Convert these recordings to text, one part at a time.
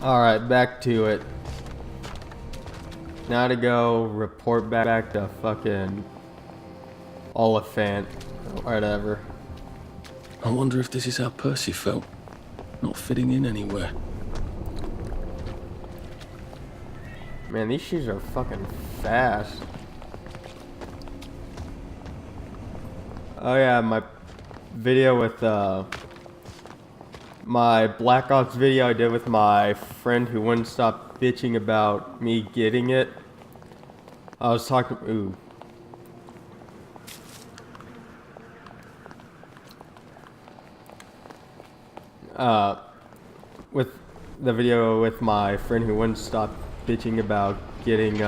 Alright, back to it. Now to go report back to fucking Oliphant or whatever. I wonder if this is how Percy felt. Not fitting in anywhere. Man, these shoes are fucking fast. Oh yeah, my video with my Black Ops video I did with my friend who wouldn't stop bitching about me getting it. I was talking, with the video with my friend who wouldn't stop bitching about getting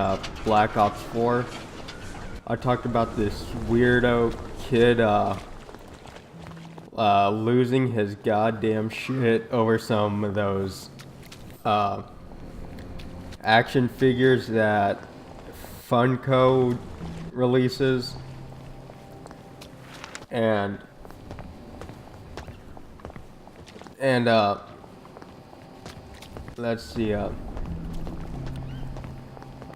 Black Ops 4. I talked about this weirdo kid losing his goddamn shit over some of those action figures that Funko releases, and let's see,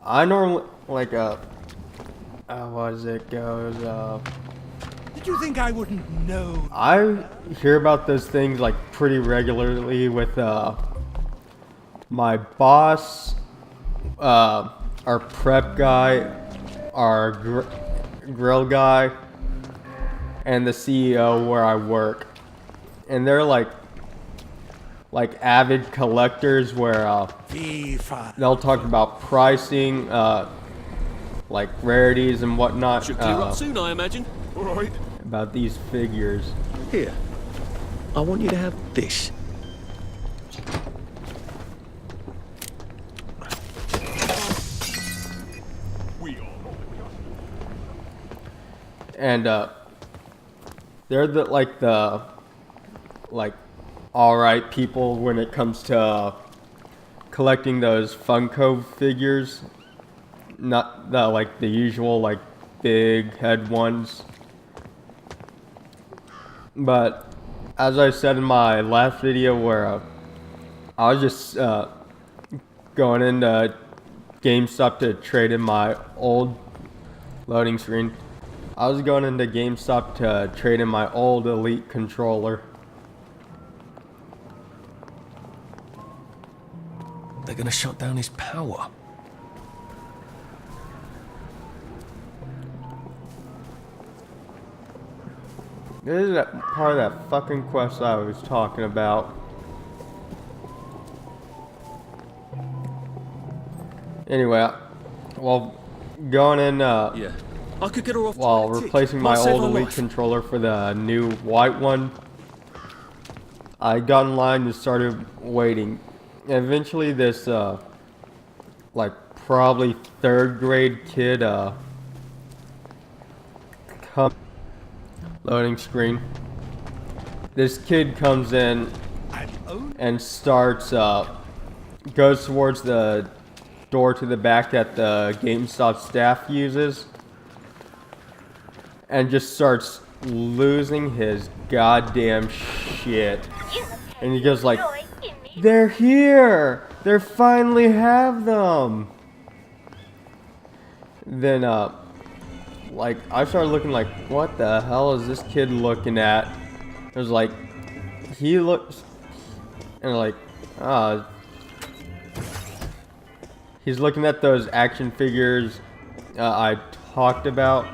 I normally like what does it goes Did you think I wouldn't know? I hear about those things like pretty regularly with my boss, our prep guy, our grill guy, and the CEO where I work, and they're like avid collectors where they'll talk about pricing, like rarities and whatnot. Should clear up soon, I imagine. All right. About these figures. Here, I want you to have this. And they're the alright people when it comes to collecting those Funko figures. Not the the usual like big head ones. But as I said in my last video where I was just going into GameStop to trade in my old loading screen. I was going into GameStop to trade in my old Elite controller. They're gonna shut down his power. This is that part of that fucking quest I was talking about. Anyway, while going in, Yeah, I could get her off while to a tick. replacing my Might save old her Elite life. controller for the new white one, I got in line and started waiting. Eventually, this like probably third grade kid loading screen. This kid comes in and starts goes towards the door to the back that the GameStop staff uses and just starts losing his goddamn shit. And he goes like, "They're here! They finally have them!" Then like I started looking like, what the hell is this kid looking at? It was like he looks and like he's looking at those action figures I talked about.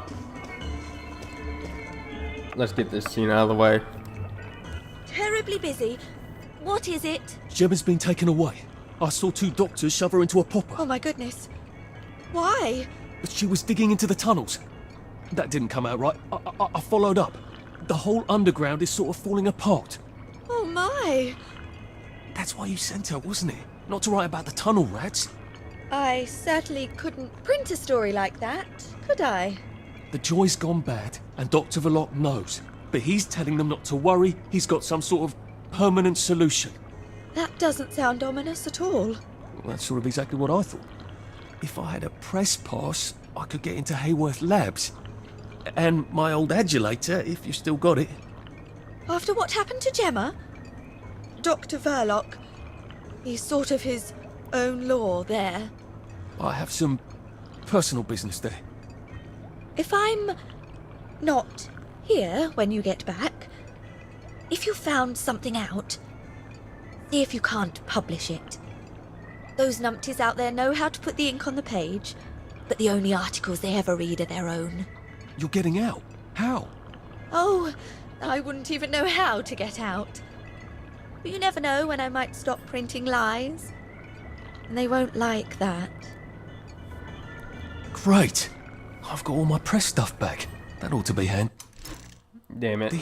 Let's get this scene out of the way. Terribly busy. What is it? Gemma's been taken away. I saw 2 doctors shove her into a popper. Oh my goodness. Why? But she was digging into the tunnels. That didn't come out right. I followed up. The whole underground is sort of falling apart. Oh my. That's why you sent her, wasn't it? Not to write about the tunnel rats. I certainly couldn't print a story like that, could I? The joy's gone bad, and Dr. Verloc knows. But he's telling them not to worry. He's got some sort of permanent solution. That doesn't sound ominous at all. Well, that's sort of exactly what I thought. If I had a press pass, I could get into Hayworth Labs. And my old adulator, if you still got it. After what happened to Gemma? Dr. Verloc, He's sort of his own law there. I have some personal business there. If I'm not here when you get back, if you found something out, see if you can't publish it. Those numpties out there know how to put the ink on the page, but the only articles they ever read are their own. You're getting out? How? Oh, I wouldn't even know how to get out. But you never know when I might stop printing lies. And they won't like that. Great. I've got all my press stuff back. That ought to be handy. Damn it.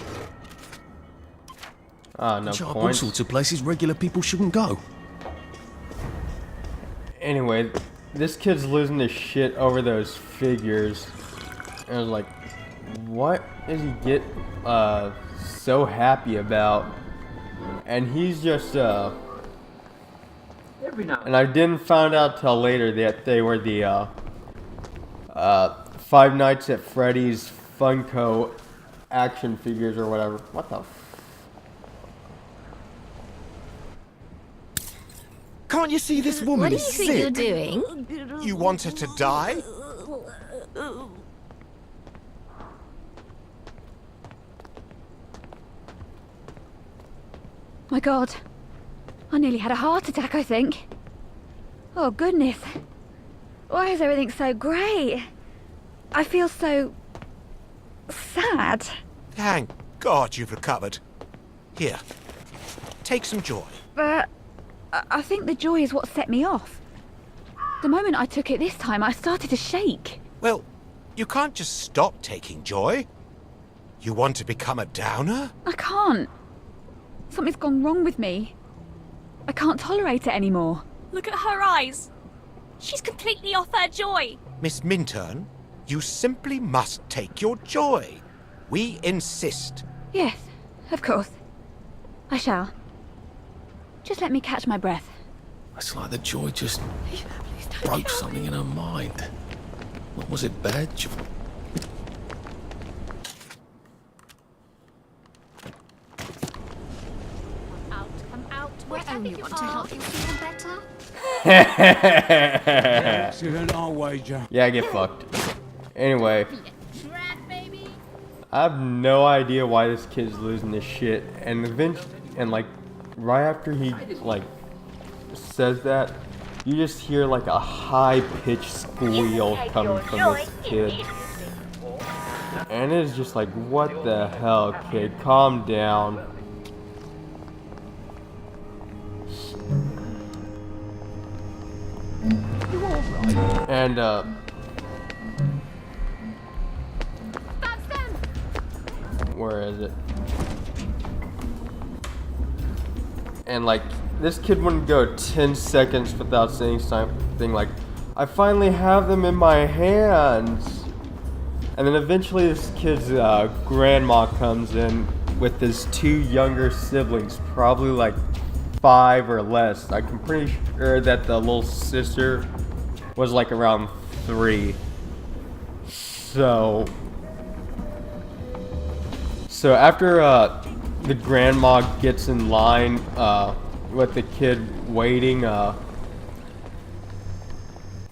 Ah, no Shut up all points. sorts of places regular people shouldn't go. Anyway, this kid's losing his shit over those figures. And I was like, what does he get so happy about? And he's just and I didn't find out till later that they were the Five Nights at Freddy's Funko action figures or whatever. What the Can't you see this woman What do you is think sick? you're doing? You want her to die? My God. I nearly had a heart attack, I think. Oh, goodness. Why is everything so great? I feel so... sad. Thank God you've recovered. Here, take some joy. But I think the joy is what set me off. The moment I took it this time, I started to shake. Well, you can't just stop taking joy. You want to become a downer? I can't. Something's gone wrong with me. I can't tolerate it anymore. Look at her eyes. She's completely off her joy. Miss Minturn, you simply must take your joy. We insist. Yes, of course. I shall. Just let me catch my breath. It's like the joy just broke something in her mind. What was it, Badge? Come out. We only want to help you feel better. Accident, I'll wager. Yeah, get fucked. Anyway, Trap, baby. I have no idea why this kid's losing his shit. And like right after he like says that, you just hear like a high-pitched squeal coming from this kid. And it's just like, what the hell, kid? Calm down. And That's them. where is it? And like, this kid wouldn't go 10 seconds without saying something like, I finally have them in my hands. And then eventually this kid's grandma comes in with his two younger siblings, probably like 5 or less. I'm pretty sure that the little sister was like around 3. So after the grandma gets in line with the kid waiting,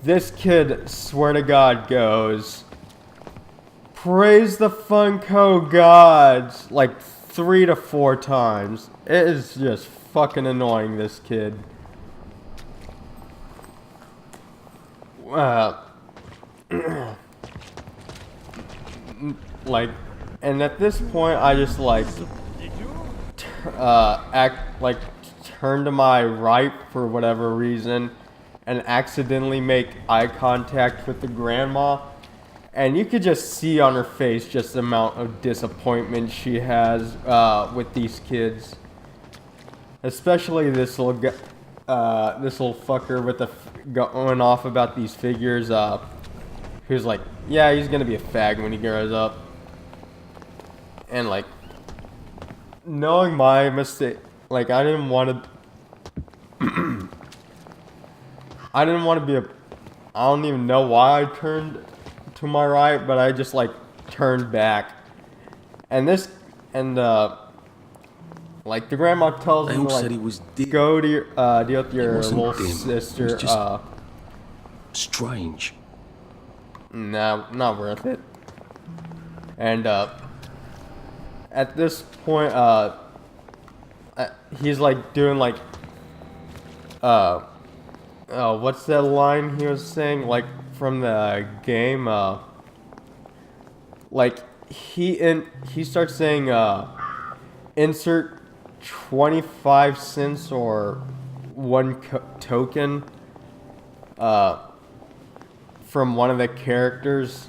this kid, swear to God, goes, praise the Funko gods, like 3 to 4 times. It is just fucking annoying, this kid. Like, and at this point, I just like turn to my right for whatever reason, and accidentally make eye contact with the grandma, and you could just see on her face just the amount of disappointment she has with these kids, especially this little fucker with the going off about these figures. Who's like, yeah, he's gonna be a fag when he grows up. And like, knowing my mistake, like I didn't want to I don't even know why I turned to my right, but I just like turned back. And Like the grandma tells They him all to, like, said he was dim. go to your deal with your wasn't little dim. It was sister. just strange. Nah, not worth it. And at this point, he's like doing like what's that line he was saying, like from the game? Like he starts saying insert 25 cents or one token from one of the characters,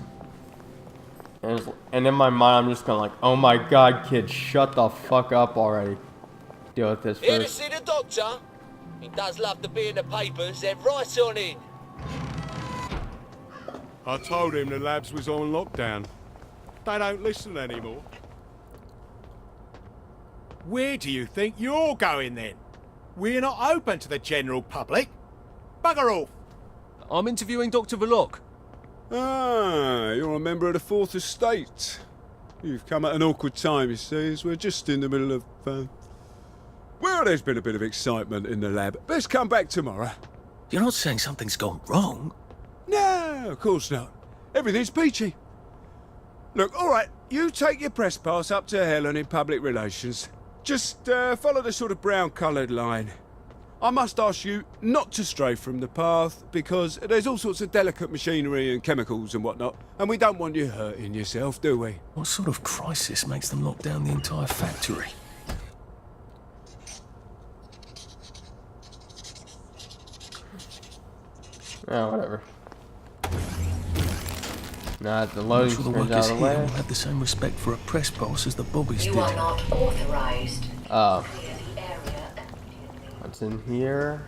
and in my mind I'm just going like, oh my god, kid, shut the fuck up already. Deal with this Here to first. see the doctor? He does love to be in the papers, they're right on in. I told him the labs was on lockdown. They don't listen anymore. Where do you think you're going then? We're not open to the general public. Bugger off. I'm interviewing Dr. Verloc. Ah, you're a member of the Fourth Estate. You've come at an awkward time, you see, as we're just in the middle of... Well, there's been a bit of excitement in the lab. Best come back tomorrow. You're not saying something's gone wrong? No, of course not. Everything's peachy. Look, all right, you take your press pass up to Helen in public relations. Just follow the sort of brown-coloured line. I must ask you not to stray from the path, because there's all sorts of delicate machinery and chemicals and whatnot, and we don't want you hurting yourself, do we? What sort of crisis makes them lock down the entire factory? Oh, whatever. Nah, the loading Sure the screen's out workers of the here will way. have the same respect for a press pass as the bobbies did. You are not authorized. Oh. Clear the area immediately. What's in here?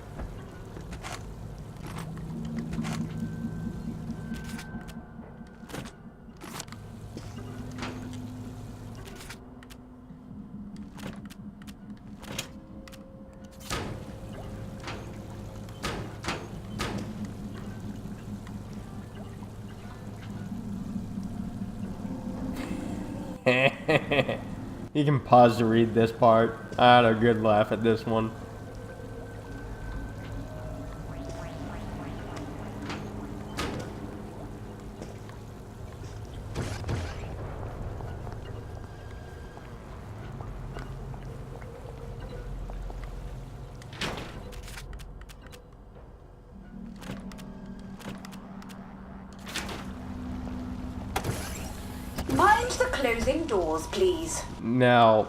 You can pause to read this part. I had a good laugh at this one. Mind the closing doors, please. Now,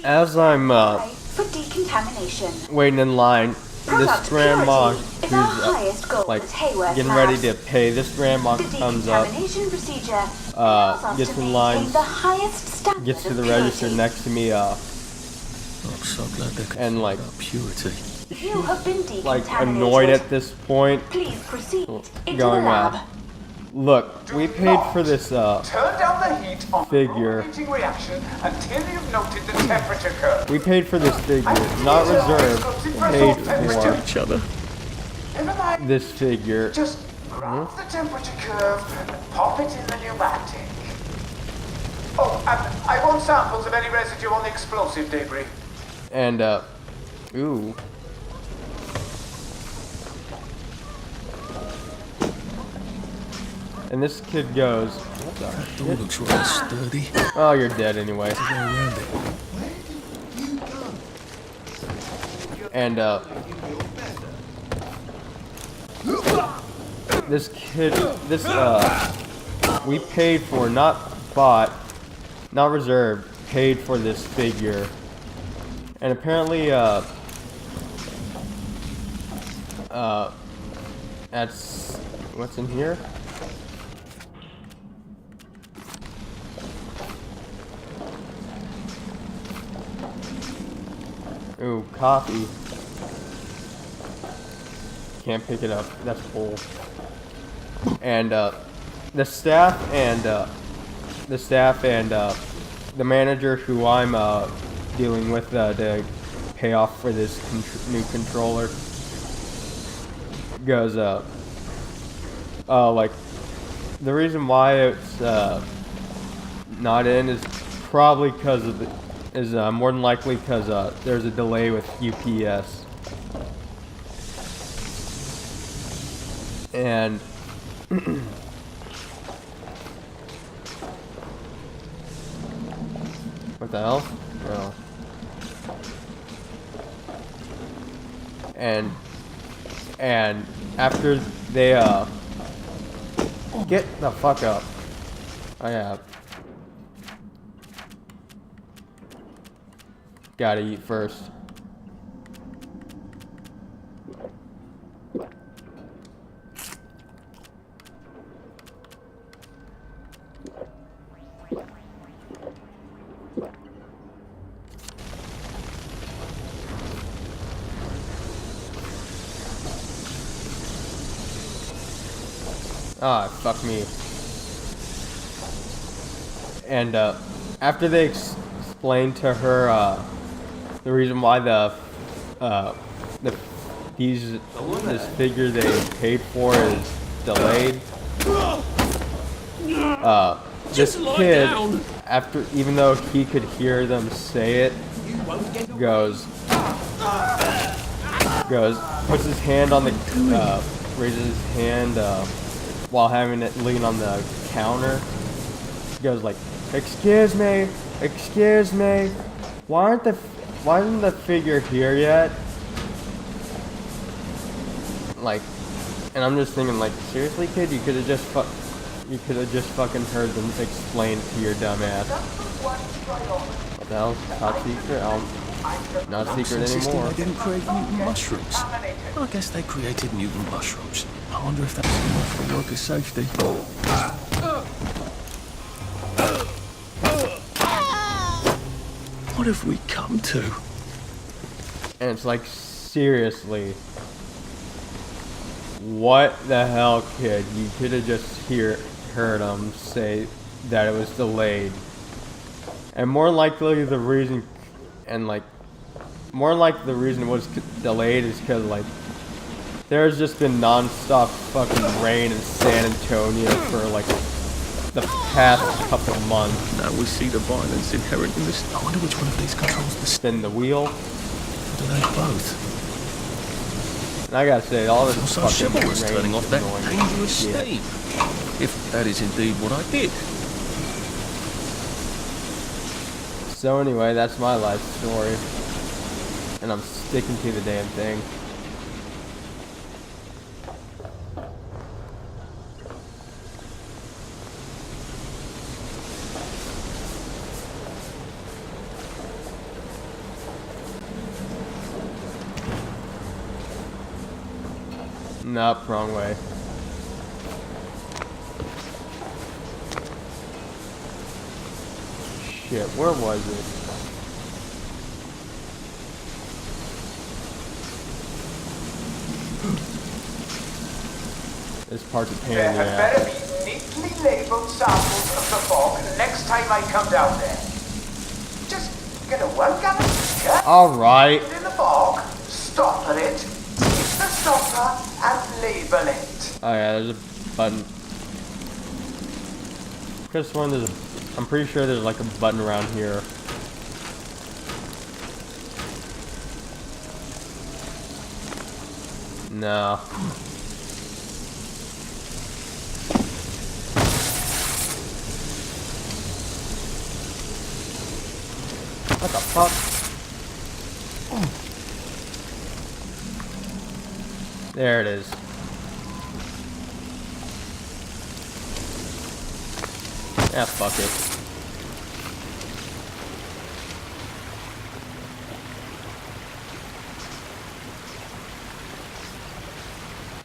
as I'm For decontamination. waiting in line, Product this grandma purity who's is our highest goal like at Hayworth getting ready Labs. to pay, this grandma The comes up, decontamination procedure allows us gets to in line, maintain the highest standard gets to of the purity. register next to me, I'm so glad they're concerned and like about purity. You have been decontaminated. like annoyed at this point, Please proceed into going the lab. look, we paid for this Turn down the heat on figure. the heating reaction until you've noted the temperature curve. We paid for this figure, not reserved, paid for Each other. Never mind. this figure. Just graph the temperature curve and pop it in the pneumatic. Oh, and I want samples of any residue on the explosive debris. And ooh. And this kid goes, That door looks rather sturdy. oh, you're dead anyway. Go around it. And this kid, this we paid for, not bought, not reserved, paid for this figure. And apparently that's what's in here. Ooh, coffee. Can't pick it up. That's full. And the staff and the manager who I'm dealing with to pay off for this new controller goes like the reason why it's not in is probably because of is more than likely because there's a delay with UPS. And what the hell? Oh. And after they get the fuck up. Oh yeah. Gotta eat first. Ah, fuck me. And after they explained to her the reason why this figure they paid for is delayed, this kid, after, even though he could hear them say it, puts his hand on the raises his hand while having it lean on the counter. He goes like, excuse me, why isn't the figure here yet? Like, and I'm just thinking, like, seriously, kid, you could have just fucking heard them explain to your dumb ass. What the hell? Top secret? Not a secret anymore. They didn't create mutant mushrooms. I guess they created mutant mushrooms. I wonder if that's enough for worker safety. What have we come to? And it's like, seriously. What the hell, kid? You could have just heard them say that it was delayed. And more likely the reason, it was delayed is because, like, there's just been non-stop fucking rain in San Antonio for, like, the past couple of months. Now we see the violence inherent in this. I wonder which one of these controls the spin the wheel. Or do they both? And I gotta say, all this so fucking chivalrous rain turning off that annoying dangerous shit. steam. If that is indeed what I did. So anyway, that's my life story. And I'm sticking to the damn thing. Nope, wrong way. Shit, where was it? This part's a pain in the There had ass. better be neatly labelled samples of the fog next time I come down there. Just get a 1 gallon sticker, Alright. put it in the fog, stopper it, take the stopper, and label it. Oh yeah, there's a button. Just one, I'm pretty sure there's like a button around here. No. What the fuck? There it is. Yeah, fuck it.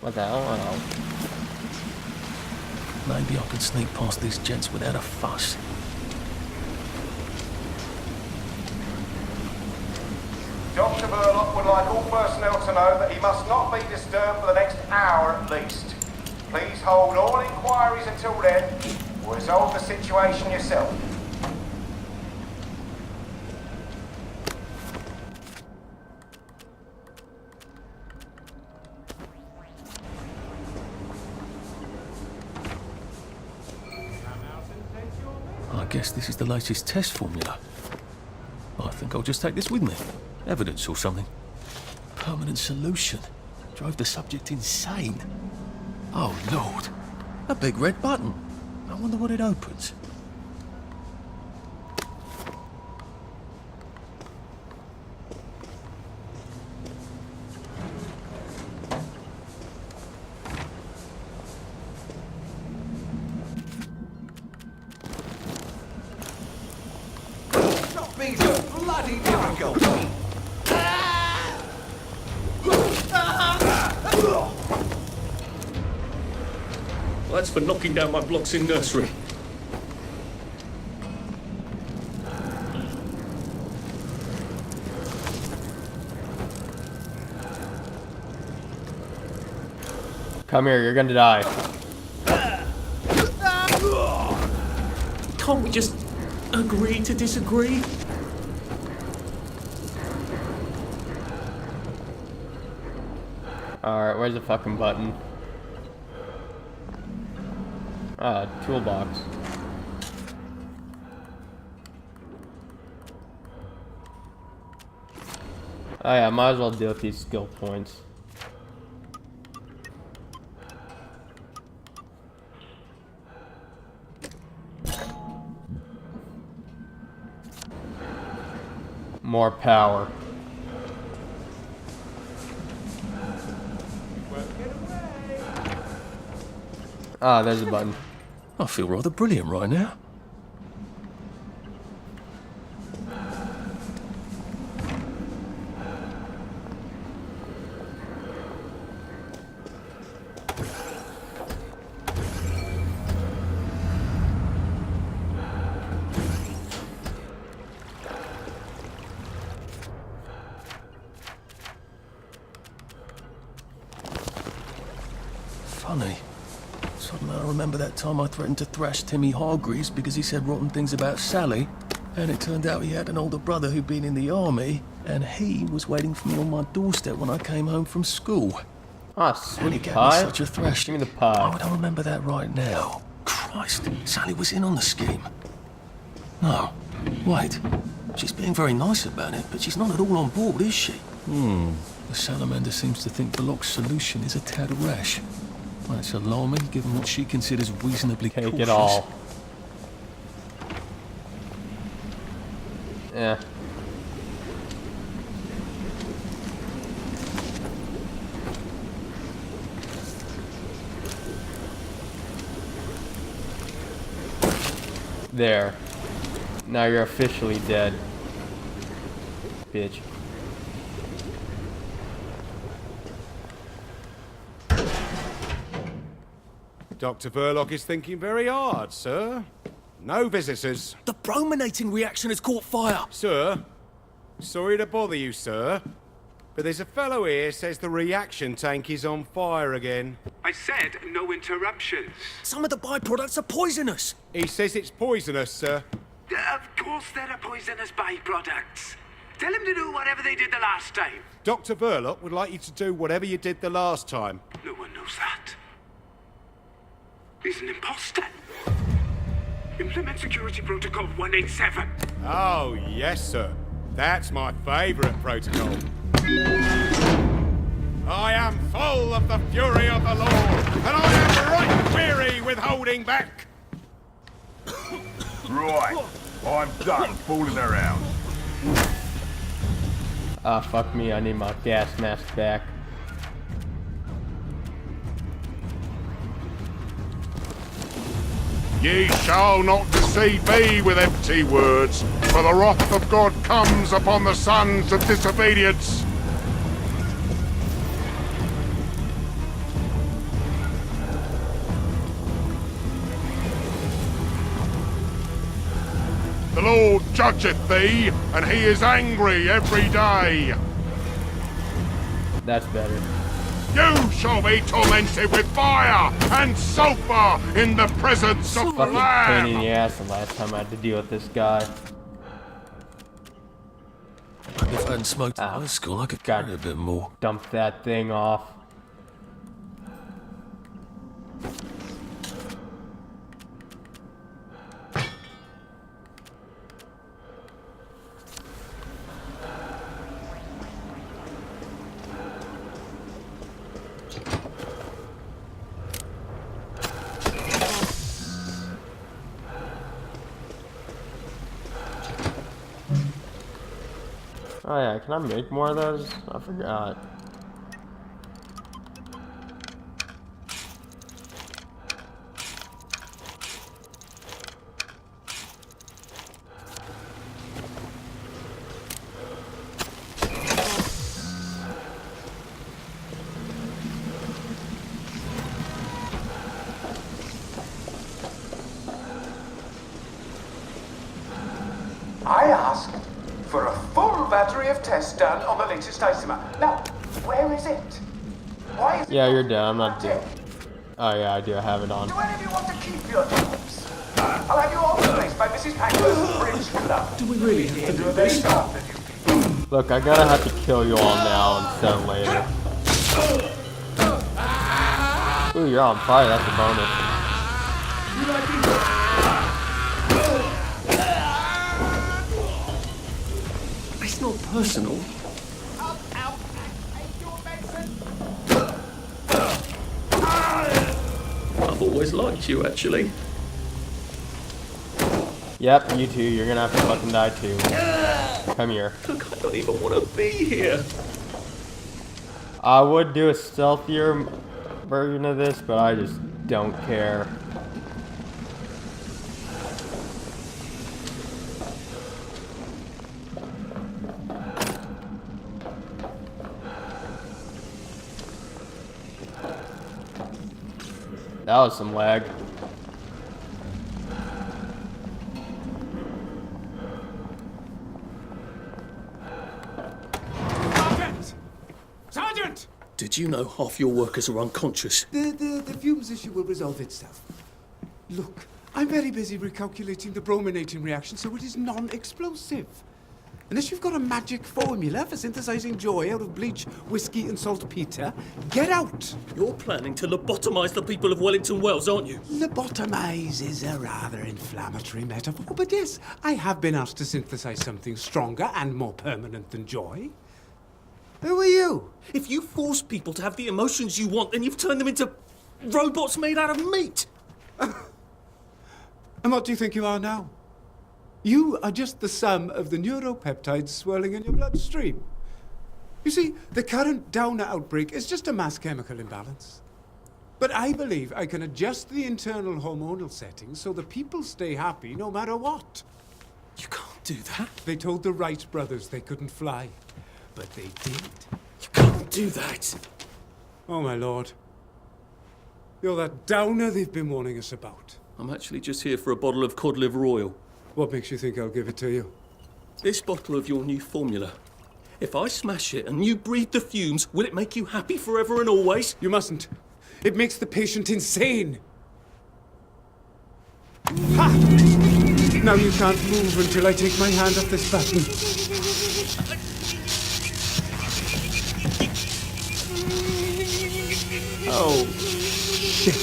What the hell? Oh. Maybe I can sneak past these gents without a fuss. Dr. Burlock would like all personnel to know that he must not be disturbed for the next hour at least. Please hold all inquiries until then, or resolve the situation yourself. I guess this is the latest test formula. I think I'll just take this with me. Evidence or something. Permanent solution. Drove the subject insane. Oh, Lord. A big red button. I wonder what it opens. Not be so bloody difficult. That's for knocking down my blocks in nursery. Come here, you're gonna die. Can't we just agree to disagree? Alright, where's the fucking button? Ah, toolbox. Oh yeah, might as well deal with these skill points. More power. Ah, there's a button. I feel rather brilliant right now. Funny. Suddenly I remember that time I threatened to thrash Timmy Hargreaves because he said rotten things about Sally, and it turned out he had an older brother who'd been in the army, and he was waiting for me on my doorstep when I came home from school. Ah, And he sweet gave me pie. such a thrashing. Give me the pie. Oh, I don't remember that right now. Christ, Sally was in on the scheme. No, wait. She's being very nice about it, but she's not at all on board, is she? The salamander seems to think the lock's solution is a tad rash. Well, it's alarming, given what she considers reasonably Take cautious. it all. Yeah. There. Now you're officially dead. Bitch. Dr. Verloc is thinking very hard, sir. No visitors. The brominating reaction has caught fire! Sir, sorry to bother you, sir, but there's a fellow here says the reaction tank is on fire again. I said no interruptions. Some of the byproducts are poisonous! He says it's poisonous, sir. Of course there are poisonous byproducts. Tell him to do whatever they did the last time. Dr. Verloc would like you to do whatever you did the last time. No one knows that. He's an imposter. Implement security protocol 187. Oh, yes, sir. That's my favourite protocol. I am full of the fury of the Lord, and I am right weary with holding back. Right, I'm done fooling around. Ah, fuck me, I need my gas mask back. Ye shall not deceive me with empty words, for the wrath of God comes upon the sons of disobedience. The Lord judgeth thee, and he is angry every day. That's better. You shall be tormented with fire and sulfur in the presence of the Fucking pain in Lamb. the ass the last time I had to deal with this guy. If I hadn't smoked in high school, I could carry a bit more. Dump that thing off. Oh yeah, can I make more of those? I forgot. I asked for a full battery of tests done on the latest isomer. Now, where is it? Why is it Yeah, you're done. I'm not doing. Oh yeah, I do have it on. Do any of you want to keep your jobs? I'll have you all replaced by Mrs. Packer's Bridge Club. Do we really have to do They this? stop that you Look, I gotta have to kill you all now instead of later. Ooh, you're on fire. That's a bonus. It's not personal. I've always liked you, actually. Yep, you too. You're gonna have to fucking die too. Come here. Look, I don't even want to be here. I would do a stealthier version of this, but I just don't care. That was some lag. Sergeant! Sergeant! Did you know half your workers are unconscious? The fumes issue will resolve itself. Look, I'm very busy recalculating the brominating reaction so it is non-explosive. Unless you've got a magic formula for synthesizing joy out of bleach, whiskey, and saltpeter, get out! You're planning to lobotomize the people of Wellington Wells, aren't you? Lobotomize is a rather inflammatory metaphor, but yes, I have been asked to synthesize something stronger and more permanent than joy. Who are you? If you force people to have the emotions you want, then you've turned them into robots made out of meat. And what do you think you are now? You are just the sum of the neuropeptides swirling in your bloodstream. You see, the current Downer outbreak is just a mass chemical imbalance. But I believe I can adjust the internal hormonal settings so the people stay happy no matter what. You can't do that. They told the Wright brothers they couldn't fly, but they did. You can't do that. Oh, my lord. You're that Downer they've been warning us about. I'm actually just here for a bottle of cod liver oil. What makes you think I'll give it to you? This bottle of your new formula. If I smash it and you breathe the fumes, will it make you happy forever and always? You mustn't. It makes the patient insane. Ha! Now you can't move until I take my hand off this button. Oh, shit.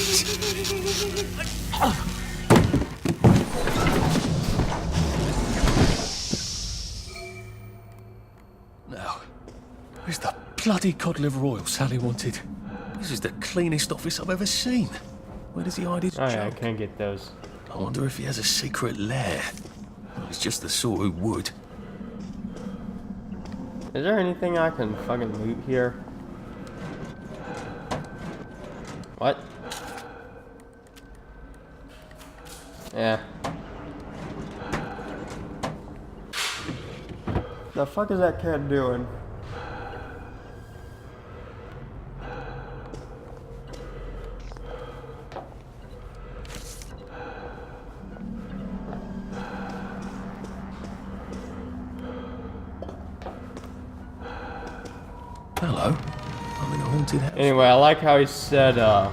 Now, where's the bloody cod liver oil Sally wanted? This is the cleanest office I've ever seen. Where does he hide his Oh yeah, I junk? can't get those. I wonder if he has a secret lair. He's just the sort who would. Is there anything I can fucking loot here? What? Yeah. The fuck is that cat doing? Hello. I'm in a haunted house. Anyway, I like how he said, I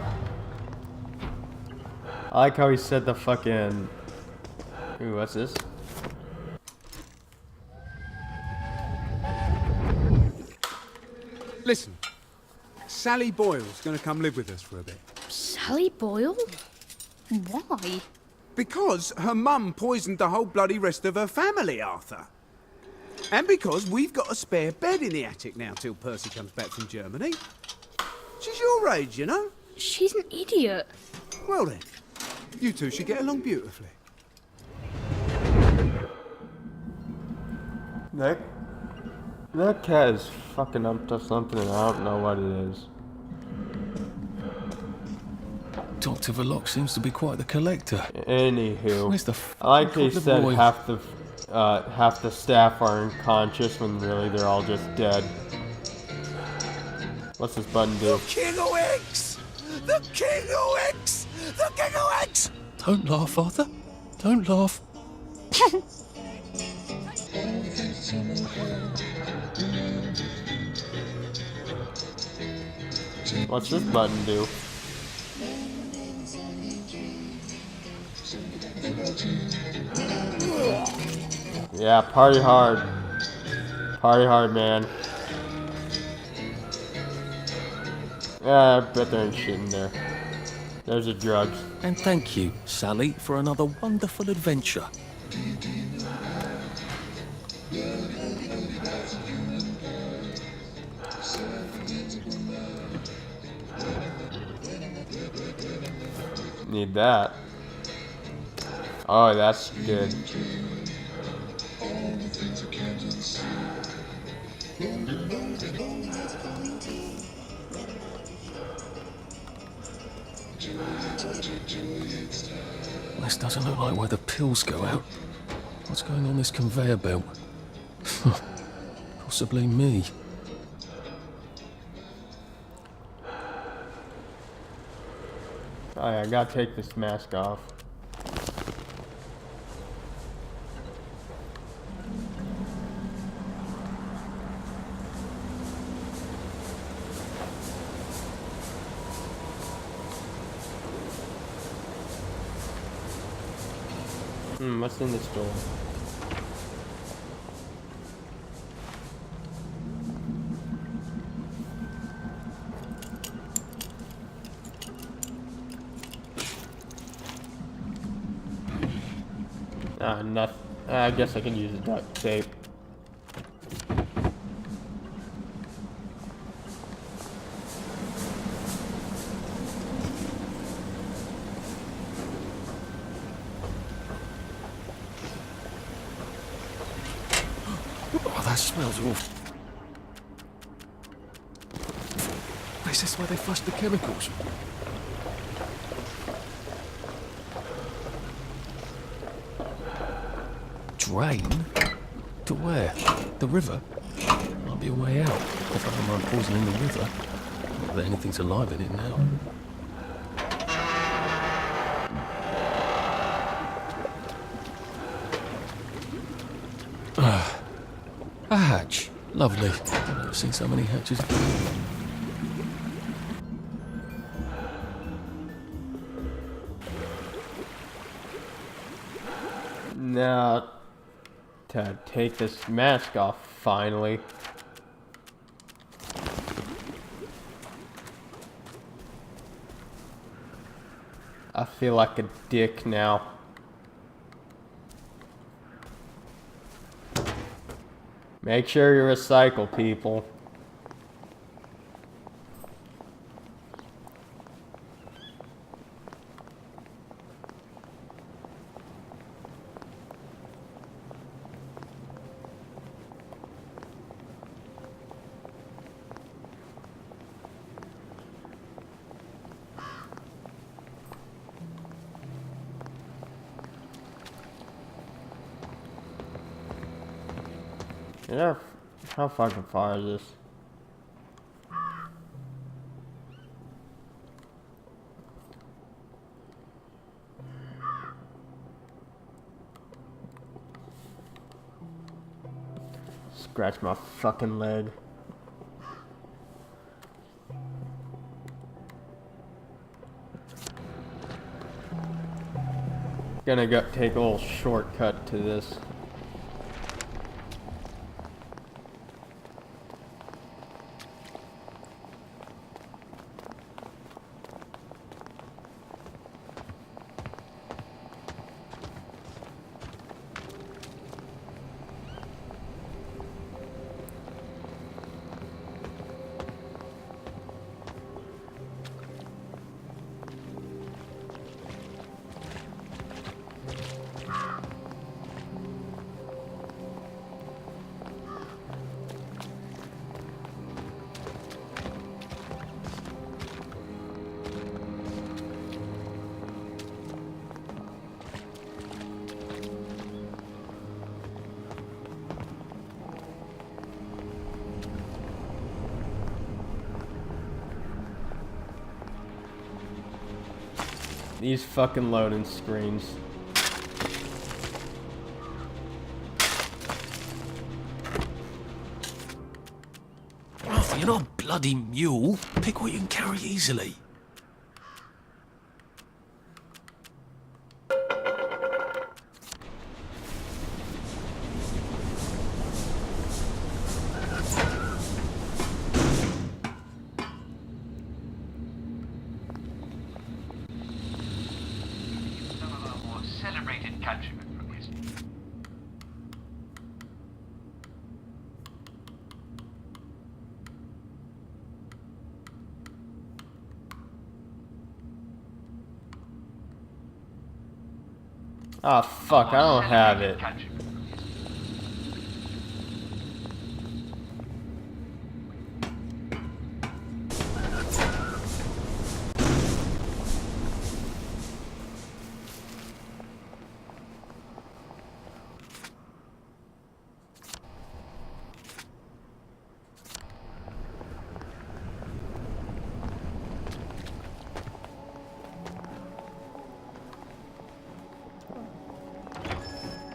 like how he said the fucking... Ooh, what's this? Listen, Sally Boyle's gonna come live with us for a bit. Sally Boyle? Why? Because her mum poisoned the whole bloody rest of her family, Arthur. And because we've got a spare bed in the attic now till Percy comes back from Germany. She's your age, you know? She's an idiot. Well then, you two should get along beautifully. Nick? That cat is fucking up to something and I don't know what it is. Dr. Verloc seems to be quite the collector. Anywho, Where's the I like he fucking said boy? half the staff are unconscious when really they're all just dead. What's this button do? King of Eggs! The King of Eggs! The King of Eggs! Don't laugh, Arthur. Don't laugh. What's this button do? Yeah, party hard. Party hard, man. Yeah, I bet there ain't shit in there. There's the drugs. And thank you, Sally, for another wonderful adventure. Need that. Oh, that's good. This doesn't look like where the pills go out. What's going on this conveyor belt? Possibly me. Oh yeah, I gotta take this mask off. What's in this door? Nothing. I guess I can use the duct tape. Oh, that smells awful. Is this where they flushed the chemicals? Drain? To where? The river? Might be a way out. If I don't mind poisoning the river. Not that anything's alive in it now. A hatch. Lovely. I've never seen so many hatches. Now, to take this mask off, finally. I feel like a dick now. Make sure you recycle, people. Yeah, how fucking far is this? Scratch my fucking leg. Gonna go take a little shortcut to this. These fucking loading screens. Oh, you're not a bloody mule. Pick what you can carry easily. Some of our more celebrated countrymen from his... Ah, fuck, I don't have it.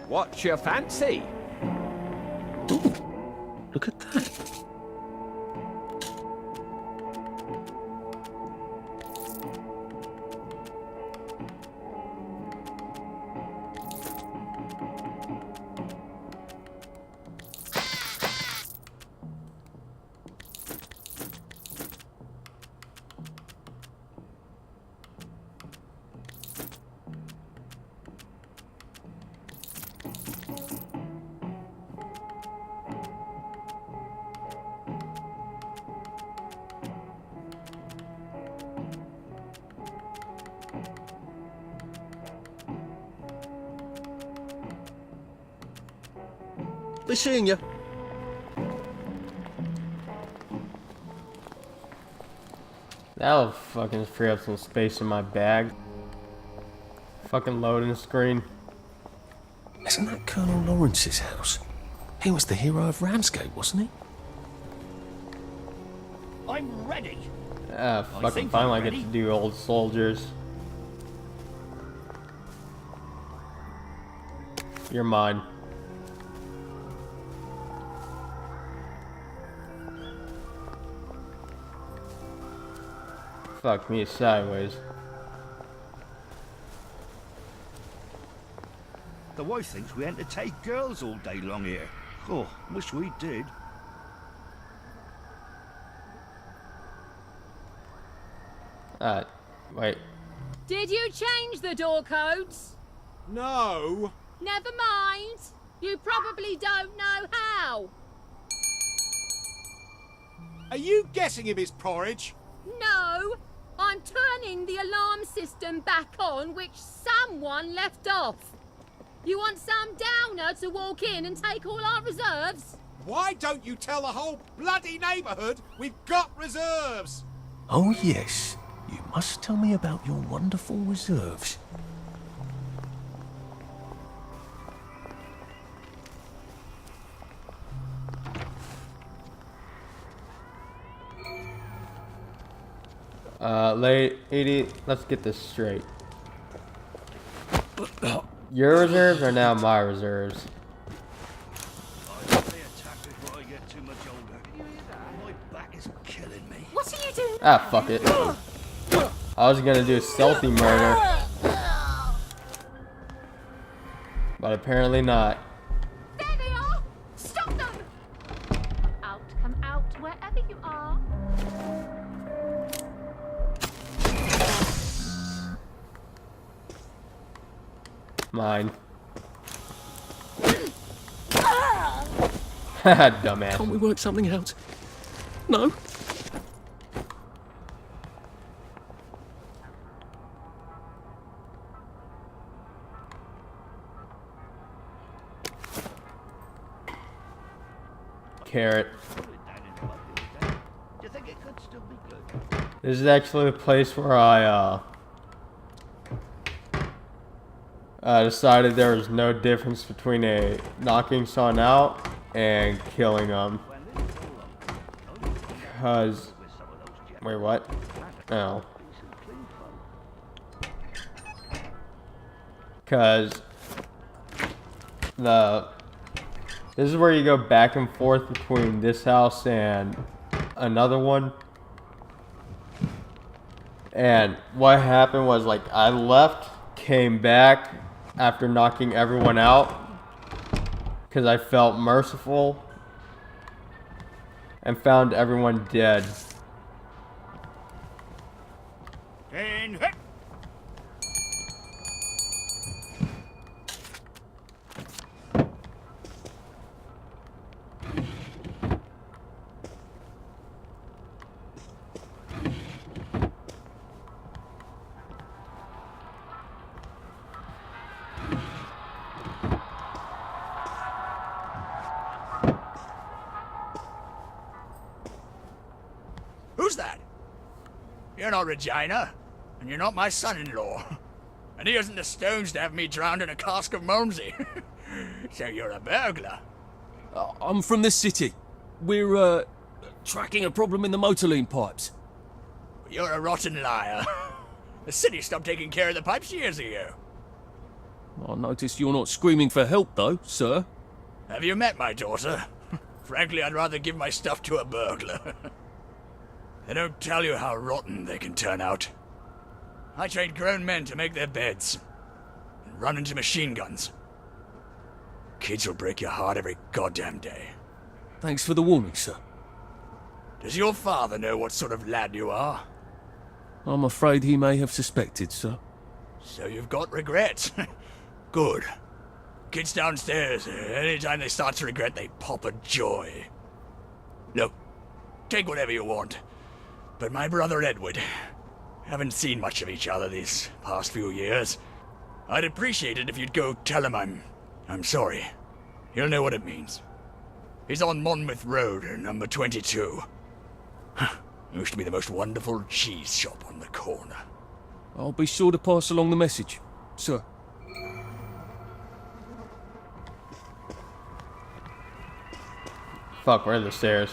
What's your fancy? Ooh, look at that. They're seeing you. That'll fucking free up some space in my bag. Fucking loading screen. Isn't that Colonel Lawrence's house? He was the hero of Ramsgate, wasn't he? I'm ready. Ah, fucking finally I get to do old soldiers. You're mine. Fuck me sideways. The wife thinks we entertain girls all day long here. Oh, wish we did. Wait. Did you change the door codes? No. Never mind. You probably don't know how. Are you guessing him his porridge? No. I'm turning the alarm system back on, which someone left off. You want some downer to walk in and take all our reserves? Why don't you tell the whole bloody neighbourhood we've got reserves? Oh, yes. You must tell me about your wonderful reserves. Lady, let's get this straight. Your reserves are now my reserves. What are you doing? Ah, fuck it. I was gonna do stealthy murder. But apparently not. There they are! Stop them! Come out, wherever you are. Mine. Haha, dumbass. Can't we work something out? No? Carrot. This is actually the place where I decided there was no difference between knocking someone out and killing them. Cause, wait, what? Oh. Because this is where you go back and forth between this house and another one. And what happened was, like, I left, came back after knocking everyone out because I felt merciful, and found everyone dead. And hip. Who's that? You're not Regina, and you're not my son-in-law. And he isn't the stones to have me drowned in a cask of Malmsey. So you're a burglar. I'm from the city. We're, tracking a problem in the motorline pipes. You're a rotten liar. The city stopped taking care of the pipes years ago. I noticed you're not screaming for help, though, sir. Have you met my daughter? Frankly, I'd rather give my stuff to a burglar. They don't tell you how rotten they can turn out. I train grown men to make their beds and run into machine guns. Kids will break your heart every goddamn day. Thanks for the warning, sir. Does your father know what sort of lad you are? I'm afraid he may have suspected, sir. So you've got regrets. Good. Kids downstairs, anytime they start to regret, they pop a joy. Look, take whatever you want. But my brother Edward, haven't seen much of each other these past few years. I'd appreciate it if you'd go tell him I'm sorry. He'll know what it means. He's on Monmouth Road, number 22. Used to be the most wonderful cheese shop on the corner. I'll be sure to pass along the message, sir. Fuck, where are the stairs?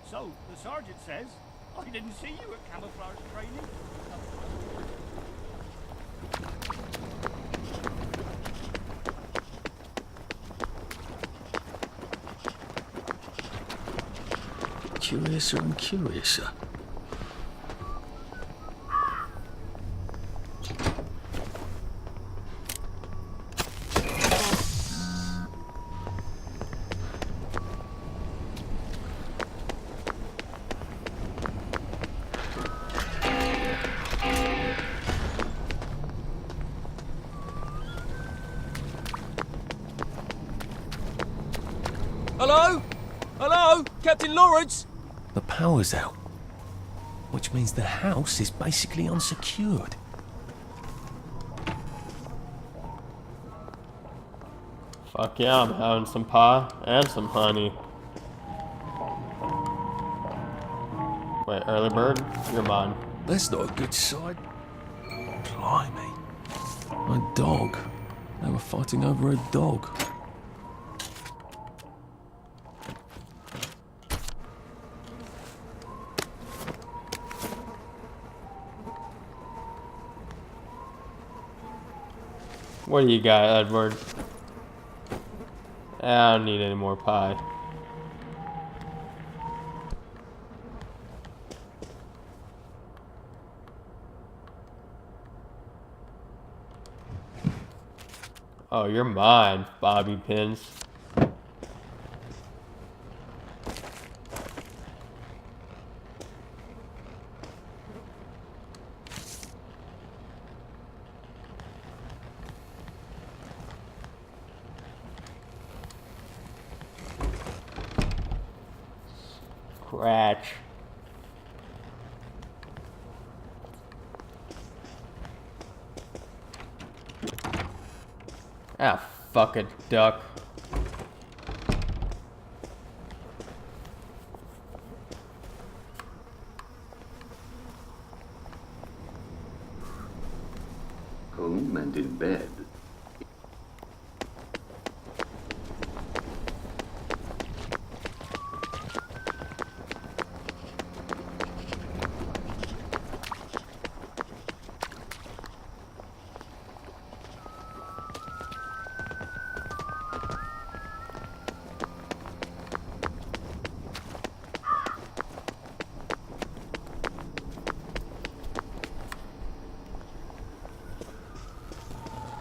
So, the sergeant says, I didn't see you at camouflage training. Curiouser and curiouser. Hello? Hello? Captain Lawrence? The power's out. Which means the house is basically unsecured. Fuck yeah, I'm having some pie and some honey. Wait, early bird? You're mine. That's not a good sign. Blimey. My dog. They were fighting over a dog. What do you got, Edward? I don't need any more pie. Oh, you're mine, Bobby Pins. Scratch. Ah, fucking duck. meant in bed.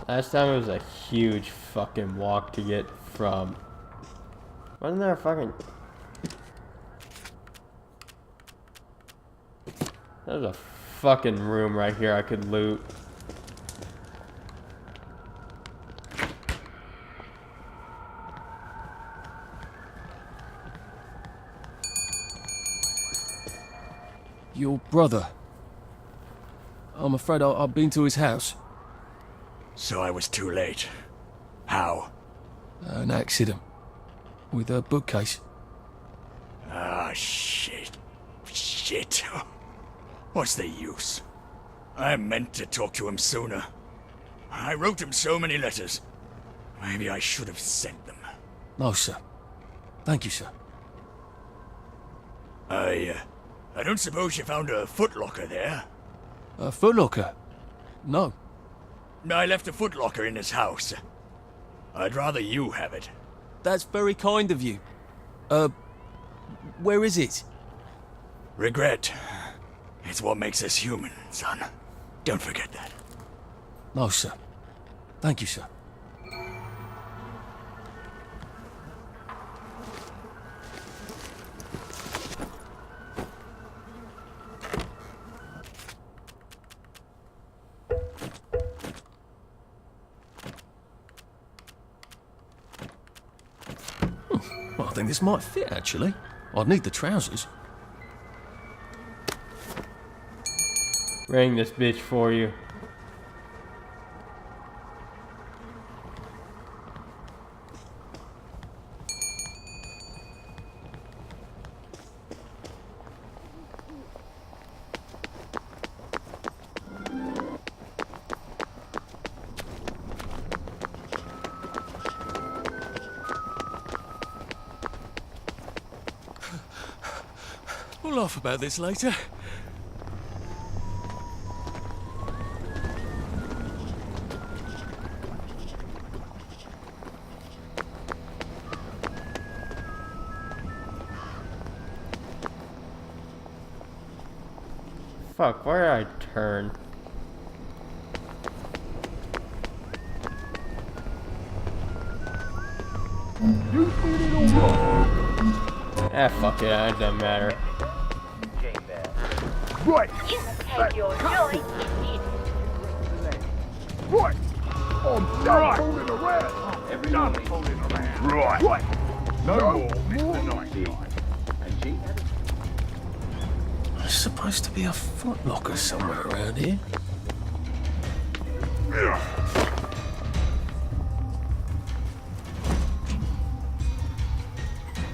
Last time it was a huge fucking walk to get from... Wasn't there a fucking... There's a fucking room right here I could loot. Your brother. I'm afraid I've been to his house. So I was too late. How? An accident. With a bookcase. Ah, shit. Shit. What's the use? I meant to talk to him sooner. I wrote him so many letters. Maybe I should have sent them. No, sir. Thank you, sir. I don't suppose you found a footlocker there? A footlocker? No. I left a footlocker in his house. I'd rather you have it. That's very kind of you. Where is it? Regret. It's what makes us human, son. Don't forget that. No, sir. Thank you, sir. I think this might fit, actually. I'd need the trousers. Ring this bitch for you. We'll laugh about this later. Fuck, where did I turn? Ah, fuck it, it doesn't matter. Right. You take your joy. Right. I'm done fooling around. Done fooling around. Right. No more Mr. Nice Guy. There's supposed to be a footlocker somewhere around here.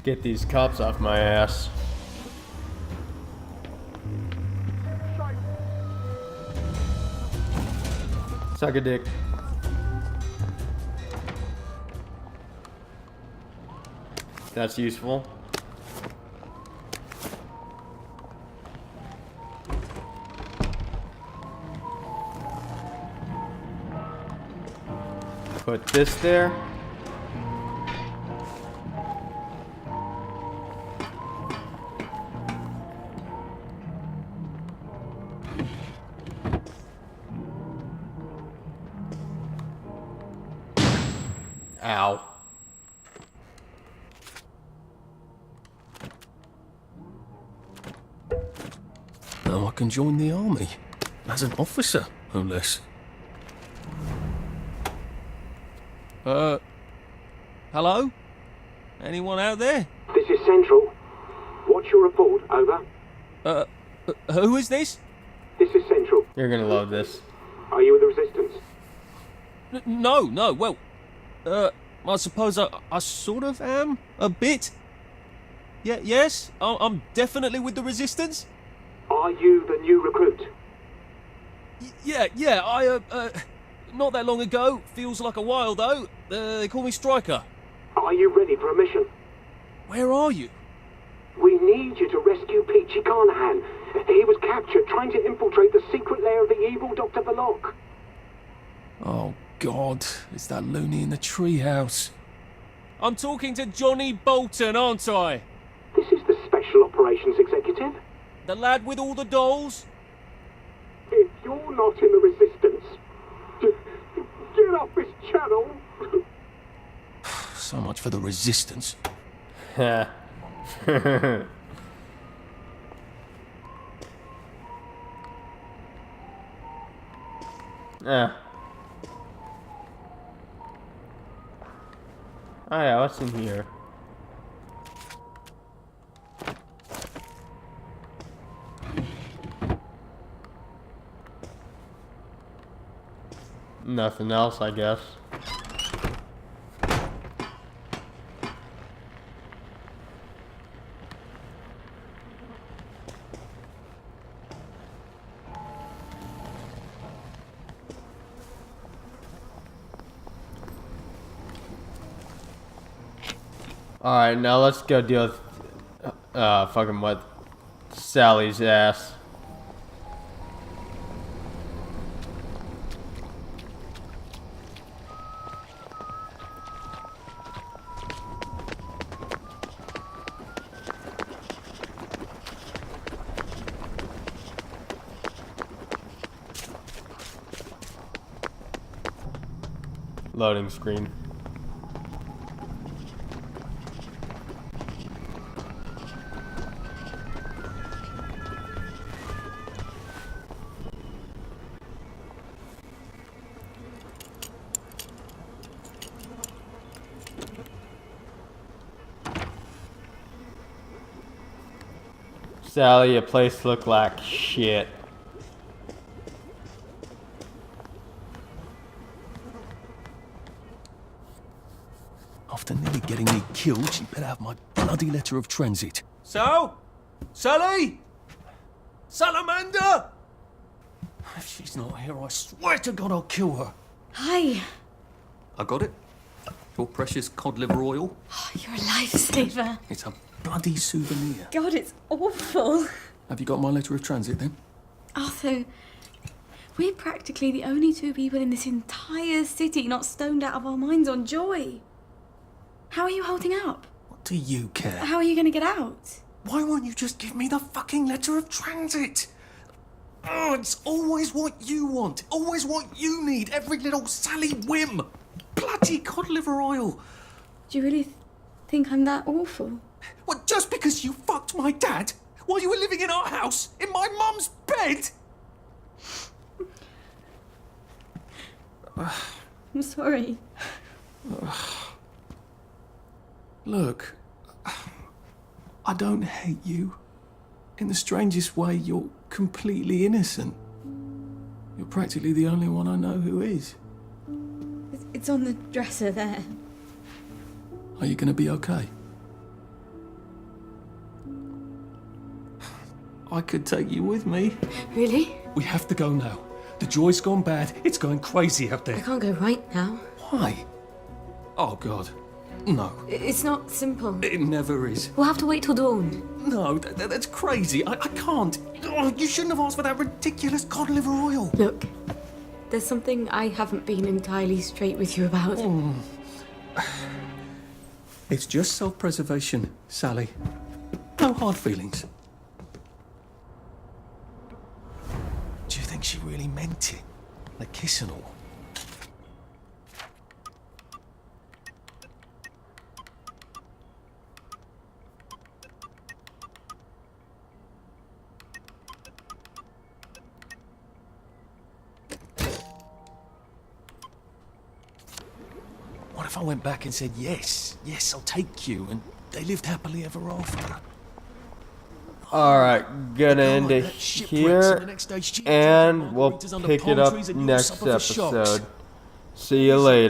Get these cops off my ass. Suck a dick. That's useful. Put this there. Ow. Now I can join the army. As an officer, no less. Hello? Anyone out there? This is Central. What's your report? Over. Who is this? This is Central. You're gonna love this. Are you with the Resistance? No, well, I suppose I sort of am, a bit. Yeah, yes, I'm definitely with the Resistance. Are you the new recruit? Yeah, Not that long ago. Feels like a while, though. They call me Striker. Are you ready for a mission? Where are you? We need you to rescue Peachy Carnahan. He was captured trying to infiltrate the secret lair of the evil Dr. Verloc. Oh, God. It's that loony in the treehouse. I'm talking to Johnny Bolton, aren't I? This is the Special Operations Executive. The lad with all the dolls? If you're not in the Resistance, get off this channel. So much for the Resistance. Yeah. Oh yeah, what's in here? Nothing else, I guess. Alright, now let's go deal with fucking what? Sally's ass. Loading screen. Sally, your place look like shit. After nearly getting me killed, she better have my bloody letter of transit. Sal? Sally? Salamander? If she's not here, I swear to God I'll kill her. Hi. I got it. Your precious cod liver oil. Oh, you're a lifesaver. It's a bloody souvenir. God, it's awful. Have you got my letter of transit then? Arthur, we're practically the only two people in this entire city not stoned out of our minds on joy. How are you holding up? What do you care? How are you going to get out? Why won't you just give me the fucking letter of transit? Oh, it's always what you want. Always what you need. Every little Sally whim. Bloody cod liver oil. Do you really think I'm that awful? What, just because you fucked my dad while you were living in our house, in my mum's bed? I'm sorry. Look, I don't hate you. In the strangest way, you're completely innocent. You're practically the only one I know who is. It's on the dresser there. Are you going to be okay? I could take you with me. Really? We have to go now. The joy's gone bad. It's going crazy out there. I can't go right now. Why? Oh, God. No. It's not simple. It never is. We'll have to wait till dawn. No, that's crazy. I can't. Oh, you shouldn't have asked for that ridiculous cod liver oil. Look, there's something I haven't been entirely straight with you about. It's just self-preservation, Sally. No hard feelings. Do you think she really meant it? The kiss and all? What if I went back and said, yes, I'll take you, and they lived happily ever after? Alright, gonna end it here, and we'll pick it up next episode. See you later.